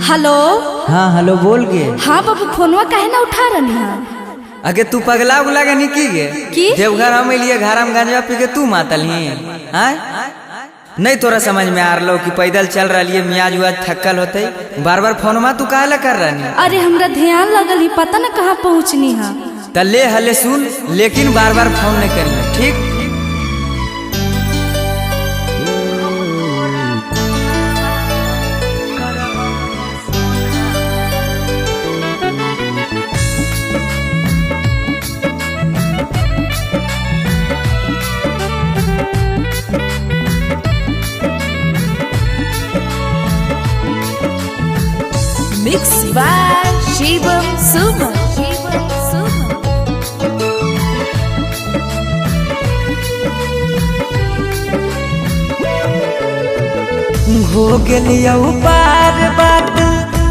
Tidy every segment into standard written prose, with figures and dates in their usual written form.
Hello. हाँ hello बोल गे। हाँ बाबू फोनवा काहे ना उठा रही है? अगे तू पगला उगला के निकी गे की? देवघर हम लिए घर में गांजा पी के तू मातली हाँ नहीं तोरा समझ में आ रहा कि पैदल चल रही है मियाज उज थकल होते बार बार फोनमा तू काहे कर रही? अरे हमरा ध्यान लगल ही पता न कहाँ पहुँचनी है। तले हले सुन लेकिन बार बार फोन नहीं करिए ठीक। मिक्स बाय शिवम सुमन। हो गलिया पार बात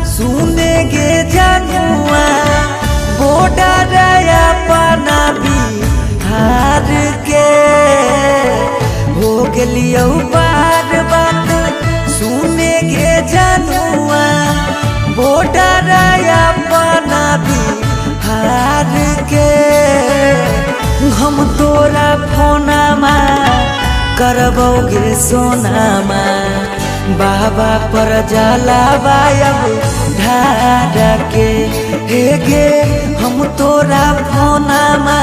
सुने गे जनुआ बॉर्डर अपना बिहार के। हो गलिया पार बात सुने गे जनुआ बॉर्डर अपना बिहार के। हम तोरा फोनमा करबोगे सोनामा बाबा पर जलावा ढार के। हे गे हम तोरा फोनमा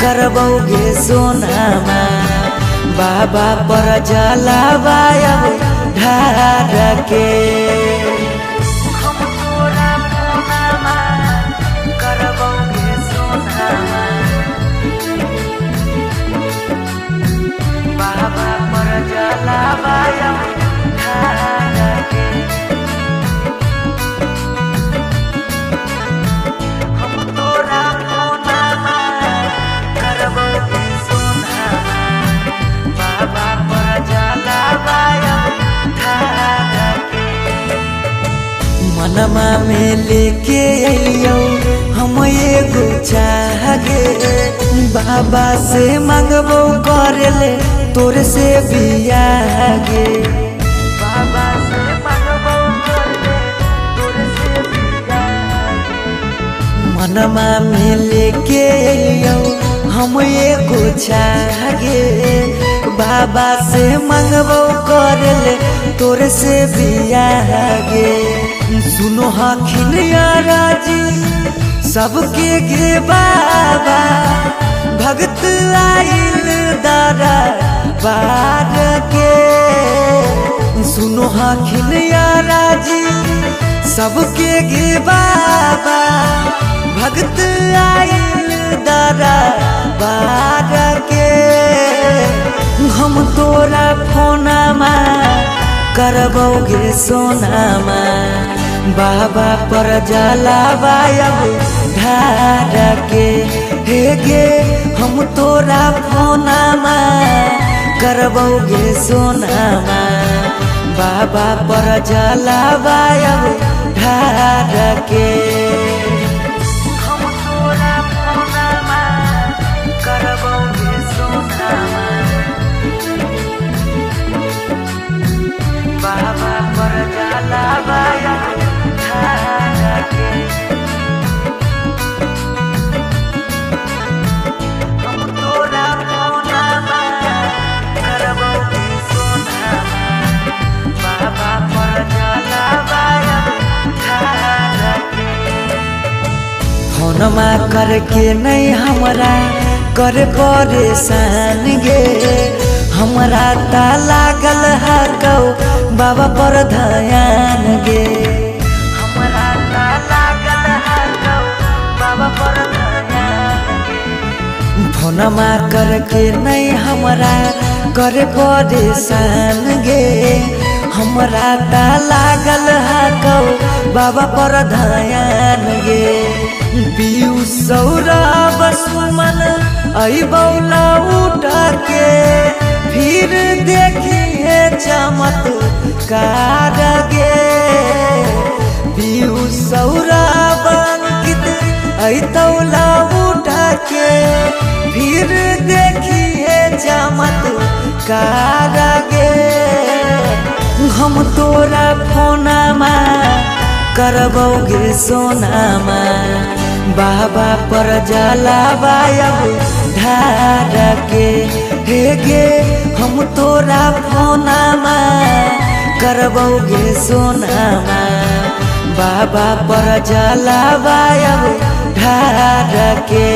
करबोगे सोनामा बाबा पर जलावा ढार के। हम तोरा फोनमा करबोगे सोनामा बाबा पर जलावा ढार के। हम तोरा फोनमा करबोगे सोनामा बाबा पर जलावा ढार के। मनमा में लेके अइयो हम एगो चाहगे बाबा से मांगबो करेले तोरे से बियागे। बाबा से मांगबो करेले तोरे से बियागे। मनमा में लेके अइयो हम एगो चाहगे बाबा से मांगबो करेले तोरे से बियागे। सुनो हखिन राजी सबके गे बाबा भगत आइल दारा बार के। सुनो हखिन राजी सबके गे बाबा भगत आइल दारा बार के। हम तोरा फोनमा करबोगे सोनामा बाबा पर जलावा ढार के। हे गे हम तोरा फोनमा करबोगे सोनामा बाबा पर जलावा ढार के। हम तोरा फोनमा करबोगे सोनामा बाबा पर जलावा ढार के। हम तोरा फोनमा करबोगे सोनामा बाबा पर जलावा ढार के। फोनमा करके नहीं हमरा कर परेशान गे हमरा ता लागल है कौ बाबा पर ध्यान गे। हमरा ता लागल है कौ बाबा पर ध्यान गे। फोनमा करके नहीं हमरा करे परेशान गे हमरा ता लागल है कौ बाबा पर ध्यान गे। पीयूष सौरभ सुमन अइबौला उठा के फिर देखिए चमत्कार गे। पीयूष सौरभ अंकित अइतौला उठा के फिर देखिए चमत्कार गे। हम तोरा फोनमा करबोगे सोनामा बाबा पर जलावा अब ढार के हे गे हम तोरा फोनामा करबोगे सोनामा बाबा पर जलावा अब ढार के।